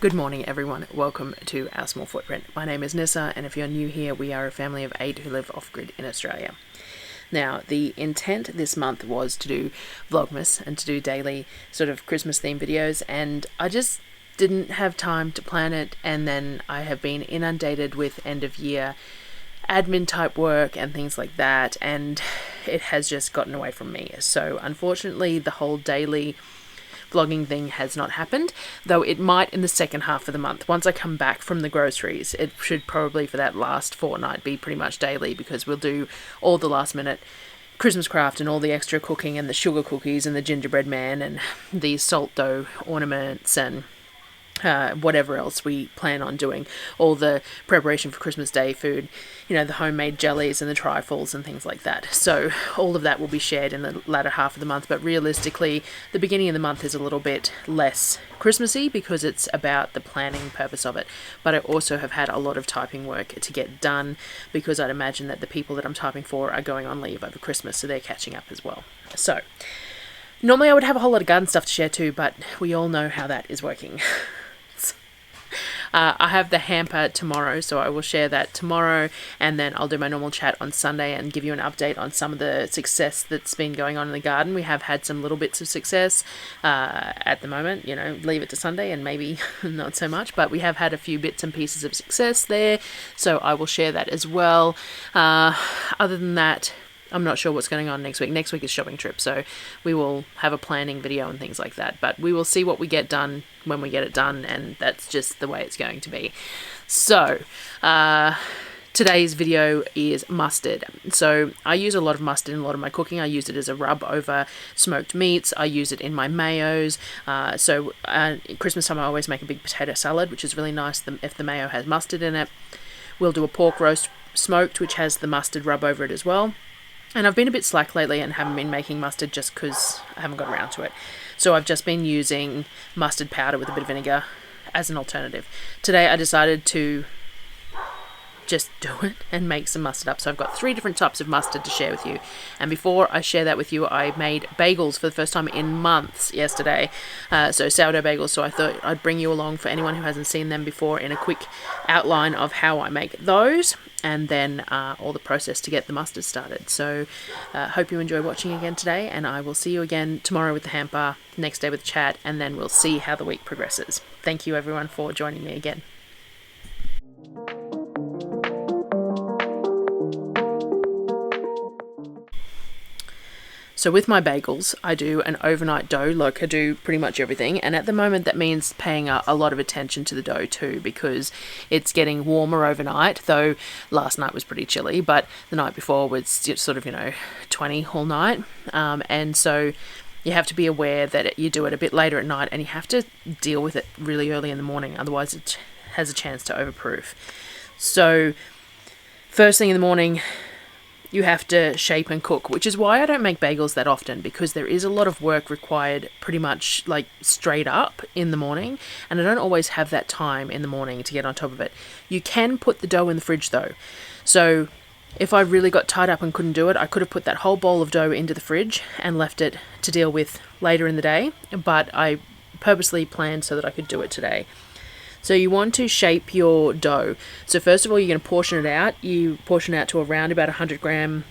Good morning everyone, welcome to Our Small Footprint. My name is Nyssa, and if you're new here, we are a family of 8 who live off-grid in Australia. Now, the intent this month was to do Vlogmas and to do daily sort of Christmas themed videos, and I just didn't have time to plan it, and then I have been inundated with end of year admin type work and things like that, and it has just gotten away from me. So unfortunately, the whole daily vlogging thing has not happened, though it might in the second half of the month. Once I come back from the groceries, it should probably for that last fortnight be pretty much daily, because we'll do all the last minute Christmas craft and all the extra cooking and the sugar cookies and the gingerbread man and the salt dough ornaments and whatever else we plan on doing, all the preparation for Christmas Day food, you know, the homemade jellies and the trifles and things like that. So all of that will be shared in the latter half of the month, but realistically the beginning of the month is a little bit less Christmassy because it's about the planning purpose of it. But I also have had a lot of typing work to get done, because I'd imagine that the people that I'm typing for are going on leave over Christmas, so they're catching up as well. So normally I would have a whole lot of garden stuff to share too, but we all know how that is working. I have the hamper tomorrow, so I will share that tomorrow, and then I'll do my normal chat on Sunday and give you an update on some of the success that's been going on in the garden. We have had some little bits of success at the moment, you know, leave it to Sunday and maybe not so much, but we have had a few bits and pieces of success there, so I will share that as well. Other than that, I'm not sure what's going on next week. Next week is shopping trip, so we will have a planning video and things like that. But we will see what we get done when we get it done, and that's just the way it's going to be. So, today's video is mustard. So I use a lot of mustard in a lot of my cooking. I use it as a rub over smoked meats. I use it in my mayos. Christmas time I always make a big potato salad, which is really nice if the mayo has mustard in it. We'll do a pork roast smoked, which has the mustard rub over it as well. And I've been a bit slack lately and haven't been making mustard just because I haven't got around to it. So I've just been using mustard powder with a bit of vinegar as an alternative. Today I decided to just do it and make some mustard up. So I've got 3 different types of mustard to share with you. And before I share that with you, I made bagels for the first time in months yesterday. So sourdough bagels. So I thought I'd bring you along, for anyone who hasn't seen them before, in a quick outline of how I make those, and then all the process to get the mustard started. So hope you enjoy watching again today, and I will see you again tomorrow with the hamper, next day with the chat, and then we'll see how the week progresses. Thank you everyone for joining me again. So with my bagels, I do an overnight dough, like I do pretty much everything. And at the moment, that means paying a lot of attention to the dough too, because it's getting warmer overnight, though last night was pretty chilly, but the night before was just sort of, 20 all night. And so you have to be aware that you do it a bit later at night, and you have to deal with it really early in the morning. Otherwise it has a chance to overproof. So first thing in the morning, you have to shape and cook, which is why I don't make bagels that often, because there is a lot of work required pretty much like straight up in the morning, and I don't always have that time in the morning to get on top of it. You can put the dough in the fridge though. So if I really got tied up and couldn't do it, I could have put that whole bowl of dough into the fridge and left it to deal with later in the day, but I purposely planned so that I could do it today. So you want to shape your dough. So first of all, you're going to portion it out. You portion it out to around about 100 gram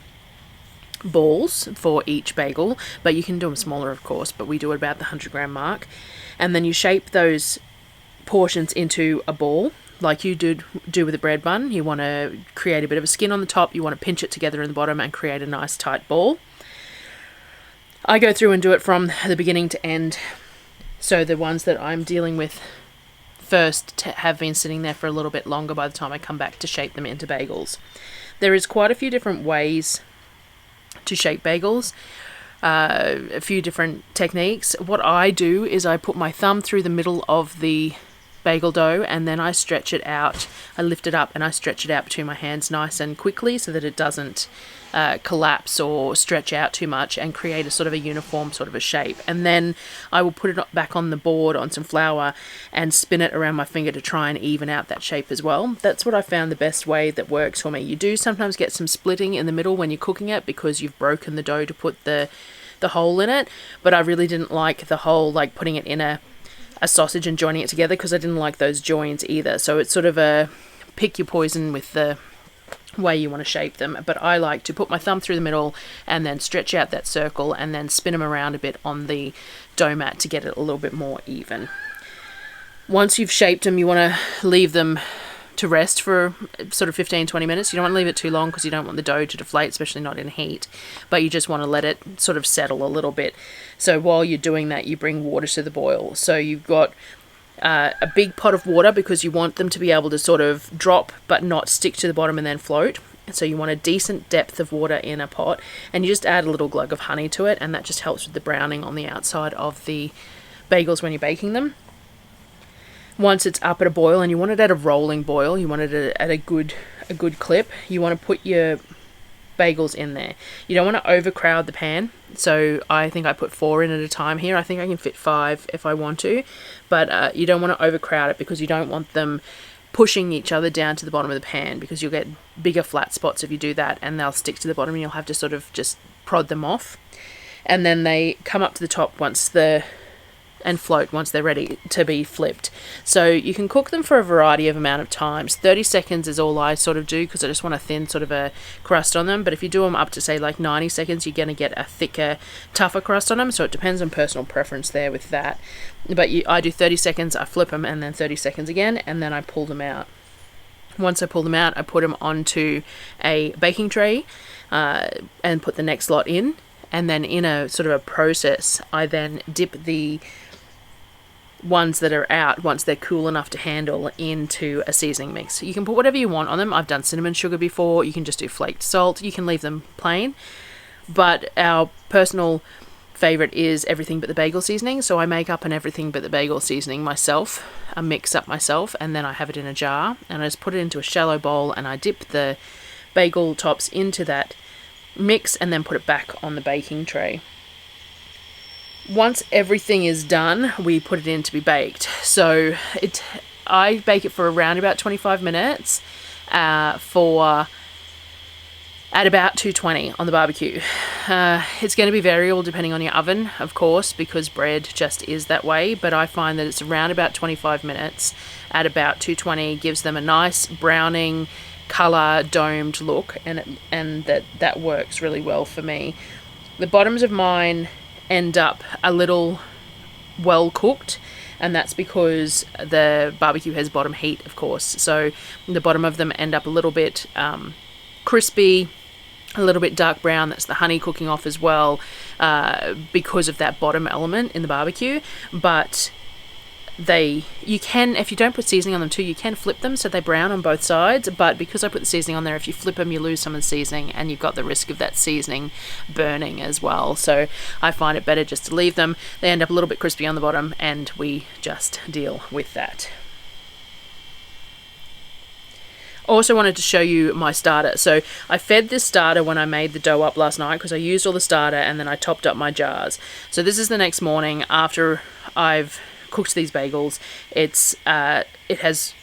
balls for each bagel, but you can do them smaller, of course, but we do it about the 100 gram mark. And then you shape those portions into a ball like you do with a bread bun. You want to create a bit of a skin on the top. You want to pinch it together in the bottom and create a nice tight ball. I go through and do it from the beginning to end. So the ones that I'm dealing with first have been sitting there for a little bit longer by the time I come back to shape them into bagels. There is quite a few different ways to shape bagels, a few different techniques. What I do is I put my thumb through the middle of the bagel dough, and then I stretch it out. I lift it up and I stretch it out between my hands nice and quickly so that it doesn't collapse or stretch out too much, and create a sort of a uniform sort of a shape. And then I will put it back on the board on some flour and spin it around my finger to try and even out that shape as well. That's what I found the best way that works for me. You do sometimes get some splitting in the middle when you're cooking it because you've broken the dough to put the hole in it, but I really didn't like the hole, like putting it in a a sausage and joining it together, because I didn't like those joins either. So it's sort of a pick your poison with the way you want to shape them. But I like to put my thumb through the middle and then stretch out that circle and then spin them around a bit on the dough mat to get it a little bit more even. Once you've shaped them, you want to leave them to rest for sort of 15-20 minutes. You don't want to leave it too long because you don't want the dough to deflate, especially not in heat, but you just want to let it sort of settle a little bit. So while you're doing that, you bring water to the boil. So you've got a big pot of water because you want them to be able to sort of drop but not stick to the bottom and then float. So you want a decent depth of water in a pot, and you just add a little glug of honey to it, and that just helps with the browning on the outside of the bagels when you're baking them. Once it's up at a boil, and you want it at a rolling boil, you want it at a good clip, you want to put your bagels in there. You don't want to overcrowd the pan, so I think I put 4 in at a time here. I think I can fit 5 if I want to, but you don't want to overcrowd it because you don't want them pushing each other down to the bottom of the pan, because you'll get bigger flat spots if you do that, and they'll stick to the bottom and you'll have to sort of just prod them off. And then they come up to the top and float once they're ready to be flipped. So you can cook them for a variety of amount of times. 30 seconds is all I sort of do because I just want a thin sort of a crust on them. But if you do them up to say like 90 seconds, you're going to get a thicker, tougher crust on them. So it depends on personal preference there with that. But I do 30 seconds, I flip them, and then 30 seconds again, and then I pull them out. Once I pull them out, I put them onto a baking tray and put the next lot in. And then in a sort of a process, I then dip the ones that are out, once they're cool enough to handle, into a seasoning mix. You can put whatever you want on them. I've done cinnamon sugar before. You can just do flaked salt. You can leave them plain. But our personal favorite is everything but the bagel seasoning. So I make up an everything but the bagel seasoning myself. I mix up myself, and then I have it in a jar, and I just put it into a shallow bowl, and I dip the bagel tops into that mix and then put it back on the baking tray. Once everything is done, we put it in to be baked. So I bake it for around about 25 minutes at about 220 on the barbecue. It's going to be variable depending on your oven, of course, because bread just is that way, but I find that it's around about 25 minutes at about 220 gives them a nice browning color, domed look, and that works really well for me. The bottoms of mine end up a little well cooked, and that's because the barbecue has bottom heat, of course, so the bottom of them end up a little bit crispy, a little bit dark brown. That's the honey cooking off as well, because of that bottom element in the barbecue. But you can, if you don't put seasoning on them too, you can flip them so they brown on both sides, but because I put the seasoning on there, if you flip them you lose some of the seasoning, and you've got the risk of that seasoning burning as well. So I find it better just to leave them. They end up a little bit crispy on the bottom, and we just deal with that. Also wanted to show you my starter. So I fed this starter when I made the dough up last night, because I used all the starter and then I topped up my jars. So this is the next morning after I've cooked these bagels. It has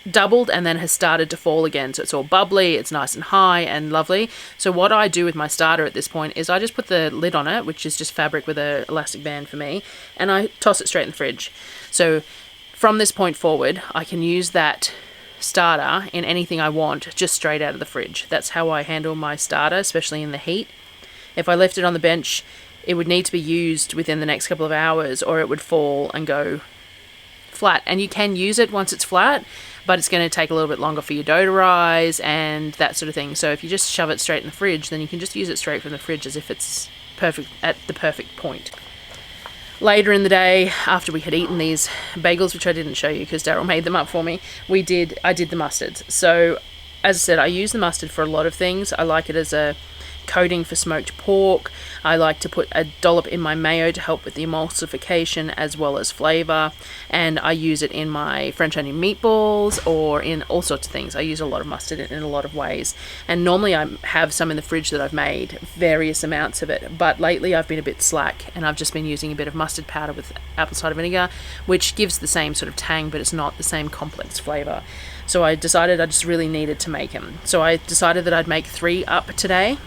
doubled and then has started to fall again, so it's all bubbly, it's nice and high and lovely. So what I do with my starter at this point is I just put the lid on it, which is just fabric with an elastic band for me, and I toss it straight in the fridge. So from this point forward, I can use that starter in anything I want just straight out of the fridge. That's how I handle my starter, especially in the heat. If I left it on the bench, it would need to be used within the next couple of hours, or it would fall and go flat. And you can use it once it's flat, but it's going to take a little bit longer for your dough to rise and that sort of thing. So if you just shove it straight in the fridge, then you can just use it straight from the fridge as if it's perfect, at the perfect point. Later in the day, after we had eaten these bagels, which I didn't show you because Darryl made them up for me, I did the mustards. So as I said, I use the mustard for a lot of things. I like it as a coating for smoked pork. I like to put a dollop in my mayo to help with the emulsification as well as flavor, and I use it in my French onion meatballs or in all sorts of things. I use a lot of mustard in a lot of ways, and normally I have some in the fridge that I've made, various amounts of it, but lately I've been a bit slack and I've just been using a bit of mustard powder with apple cider vinegar, which gives the same sort of tang, but it's not the same complex flavor. So I decided I just really needed to make them. So I decided that I'd make 3 up today.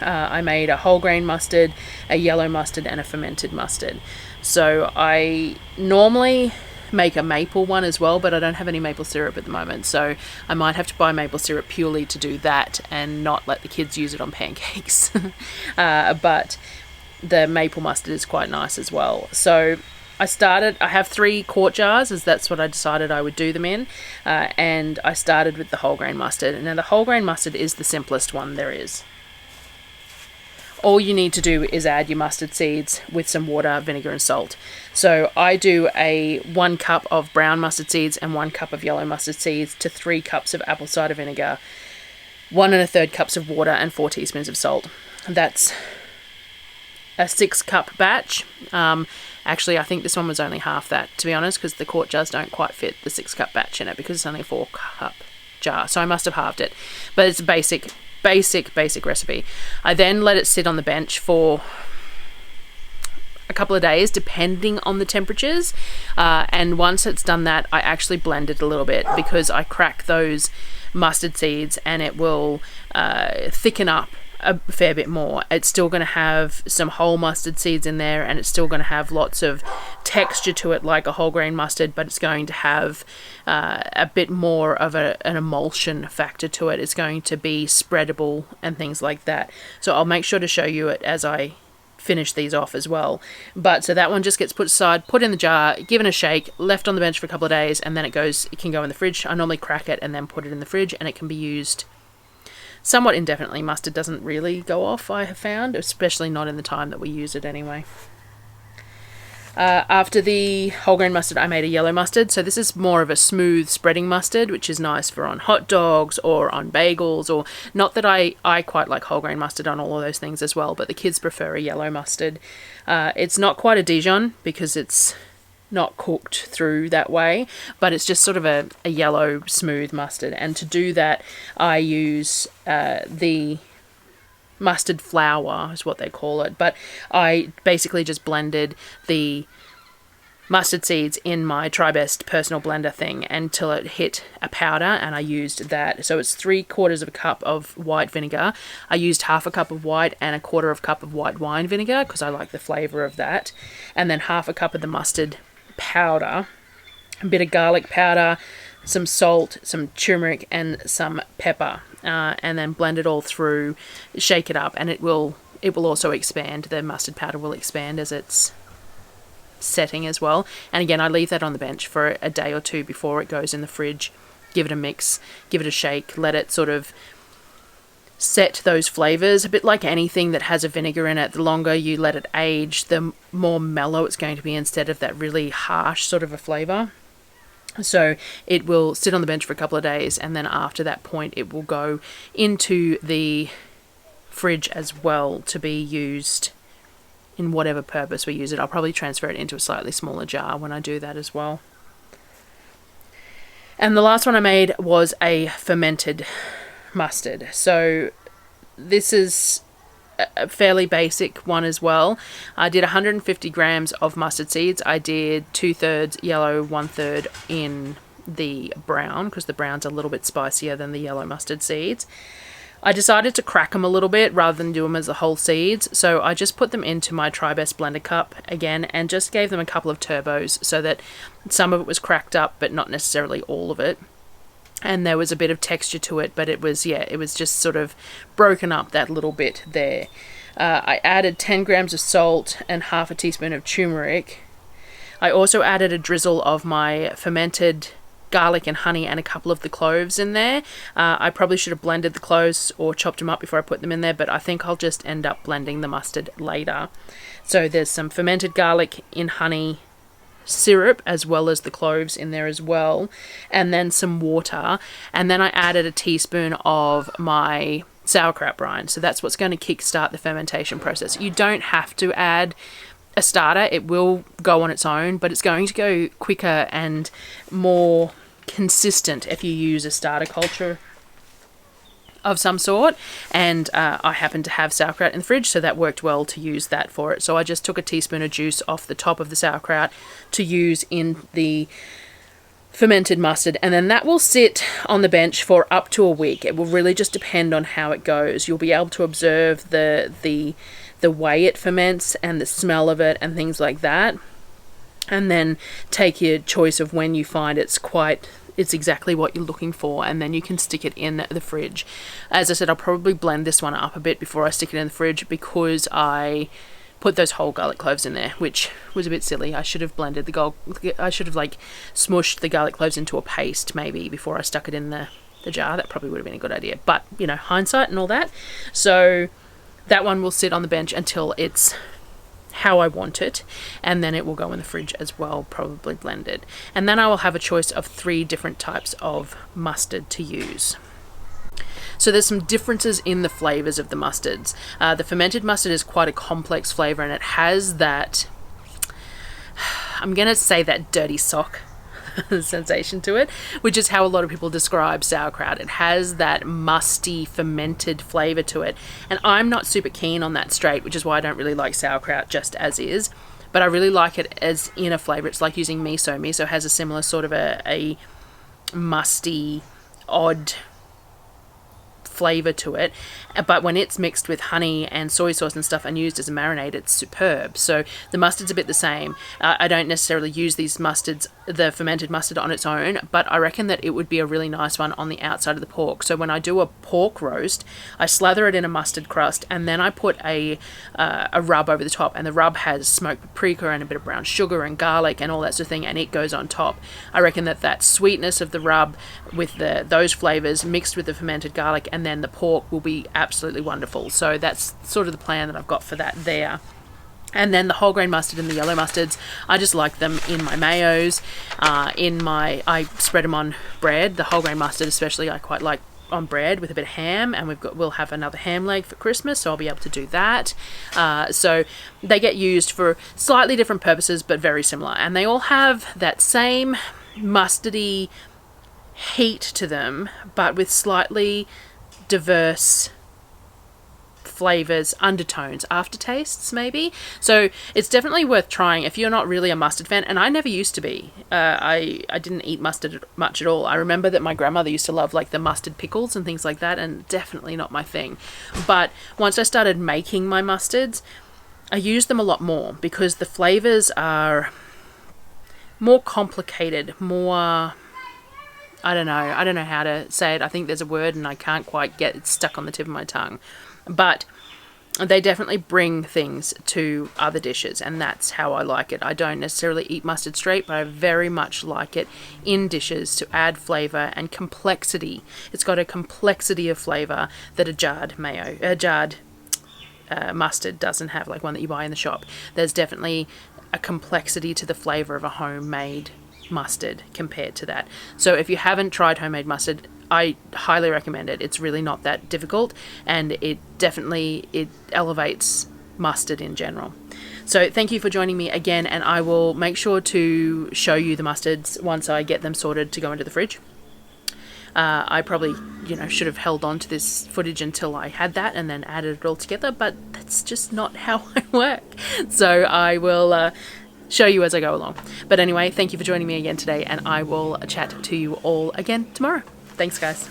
I made a whole grain mustard, a yellow mustard, and a fermented mustard. So I normally make a maple one as well, but I don't have any maple syrup at the moment, so I might have to buy maple syrup purely to do that and not let the kids use it on pancakes. But the maple mustard is quite nice as well. So I have 3 quart jars, as that's what I decided I would do them in, and I started with the whole grain mustard. Now the whole grain mustard is the simplest one there is. All you need to do is add your mustard seeds with some water, vinegar and salt. So I do a 1 cup of brown mustard seeds and 1 cup of yellow mustard seeds to 3 cups of apple cider vinegar, 1 1/3 cups of water and 4 teaspoons of salt. That's a 6 cup batch. Actually, I think this one was only half that, to be honest, because the quart jars don't quite fit the 6 cup batch in it because it's only a 4 cup jar. So I must have halved it, but it's a basic recipe. I then let it sit on the bench for a couple of days depending on the temperatures, and once it's done that, I actually blend it a little bit because I crack those mustard seeds and it will thicken up a fair bit more. It's still going to have some whole mustard seeds in there, and it's still going to have lots of texture to it like a whole grain mustard, but it's going to have a bit more of an emulsion factor to it. It's going to be spreadable and things like that. So I'll make sure to show you it as I finish these off as well. But so that one just gets put aside, put in the jar, given a shake, left on the bench for a couple of days, and then it can go in the fridge. I normally crack it and then put it in the fridge, and it can be used somewhat indefinitely. Mustard doesn't really go off, I have found, especially not in the time that we use it anyway. After the whole grain mustard, I made a yellow mustard. So this is more of a smooth spreading mustard, which is nice for on hot dogs or on bagels, or not that I quite like whole grain mustard on all of those things as well, but the kids prefer a yellow mustard. It's not quite a Dijon because it's not cooked through that way, but it's just sort of a yellow smooth mustard. And to do that, I use the mustard flour is what they call it, but I basically just blended the mustard seeds in my TriBest personal blender thing until it hit a powder, and I used that. So it's 3/4 of a cup of white vinegar. I used 1/2 cup of white and 1/4 cup of white wine vinegar because I like the flavour of that, and then 1/2 cup of the mustard powder, a bit of garlic powder, some salt, some turmeric and some pepper, and then blend it all through, shake it up, and it will also expand. The mustard powder will expand as it's setting as well. And again, I leave that on the bench for a day or two before it goes in the fridge. Give it a mix, give it a shake, let it sort of set those flavors. A bit like anything that has a vinegar in it, the longer you let it age, the more mellow it's going to be instead of that really harsh sort of a flavor. So it will sit on the bench for a couple of days, and then after that point it will go into the fridge as well to be used in whatever purpose we use it. I'll probably transfer it into a slightly smaller jar when I do that as well. And the last one I made was a fermented mustard. So this is a fairly basic one as well. I did 150 grams of mustard seeds. I did 2/3 yellow, 1/3 in the brown, because the brown's a little bit spicier than the yellow mustard seeds. I decided to crack them a little bit rather than do them as the whole seeds, so I just put them into my TriBest blender cup again and just gave them a couple of turbos so that some of it was cracked up but not necessarily all of it. And there was a bit of texture to it, but it was just sort of broken up that little bit there. I added 10 grams of salt and 1/2 teaspoon of turmeric. I also added a drizzle of my fermented garlic and honey and a couple of the cloves in there. I probably should have blended the cloves or chopped them up before I put them in there, but I think I'll just end up blending the mustard later. So there's some fermented garlic in honey syrup as well as the cloves in there as well, and then some water, and then I added a teaspoon of my sauerkraut brine. So that's what's going to kickstart the fermentation process. You don't have to add a starter, it will go on its own, but it's going to go quicker and more consistent if you use a starter culture of some sort, and I happen to have sauerkraut in the fridge, so that worked well to use that for it. So I just took a teaspoon of juice off the top of the sauerkraut to use in the fermented mustard, and then that will sit on the bench for up to a week. It will really just depend on how it goes. You'll be able to observe the way it ferments and the smell of it and things like that. and then take your choice of when you find it's exactly what you're looking for, and then you can stick it in the fridge. As I said, I'll probably blend this one up a bit before I stick it in the fridge, because I put those whole garlic cloves in there, which was a bit silly. I should have blended I should have like smushed the garlic cloves into a paste maybe before I stuck it in the jar. That probably would have been a good idea, but you know, hindsight and all that. So that one will sit on the bench until it's how I want it, and then it will go in the fridge as well, probably blended. And then I will have a choice of 3 different types of mustard to use. So there's some differences in the flavors of the mustards. The fermented mustard is quite a complex flavor, and it has that, I'm going to say, that dirty sock sensation to it, which is how a lot of people describe sauerkraut. It has that musty fermented flavor to it, and I'm not super keen on that straight, which is why I don't really like sauerkraut just as is, but I really like it as in a flavor. It's like using miso. Miso has a similar sort of a musty, odd flavor to it, but when it's mixed with honey and soy sauce and stuff and used as a marinade, it's superb. So the mustard's a bit the same. I don't necessarily use these mustards, the fermented mustard on its own, but I reckon that it would be a really nice one on the outside of the pork. So when I do a pork roast, I slather it in a mustard crust, and then I put a rub over the top, and the rub has smoked paprika and a bit of brown sugar and garlic and all that sort of thing, and it goes on top. I reckon that sweetness of the rub with those flavors mixed with the fermented garlic and then the pork will be absolutely wonderful. So that's sort of the plan that I've got for that there. And then the whole grain mustard and the yellow mustards, I just like them in my mayos. I spread them on bread. The whole grain mustard especially I quite like on bread with a bit of ham, and we'll have another ham leg for Christmas, so I'll be able to do that. So they get used for slightly different purposes, but very similar, and they all have that same mustardy heat to them, but with slightly diverse flavors, undertones, aftertastes maybe. So it's definitely worth trying if you're not really a mustard fan, and I never used to be. I didn't eat mustard much at all. I remember that my grandmother used to love like the mustard pickles and things like that, and definitely not my thing. But once I started making my mustards, I used them a lot more because the flavors are more complicated, more, I don't know how to say it. I think there's a word and I can't quite get it stuck on the tip of my tongue. But they definitely bring things to other dishes, and that's how I like it. I don't necessarily eat mustard straight, but I very much like it in dishes to add flavour and complexity. It's got a complexity of flavour that a jarred mustard doesn't have, like one that you buy in the shop. There's definitely a complexity to the flavour of a homemade mustard compared to that. So if you haven't tried homemade mustard, I highly recommend it. It's really not that difficult, and it elevates mustard in general. So thank you for joining me again, and I will make sure to show you the mustards once I get them sorted to go into the fridge. I probably, should have held on to this footage until I had that and then added it all together, but that's just not how I work. So I will show you as I go along. But anyway, thank you for joining me again today, and I will chat to you all again tomorrow. Thanks, guys.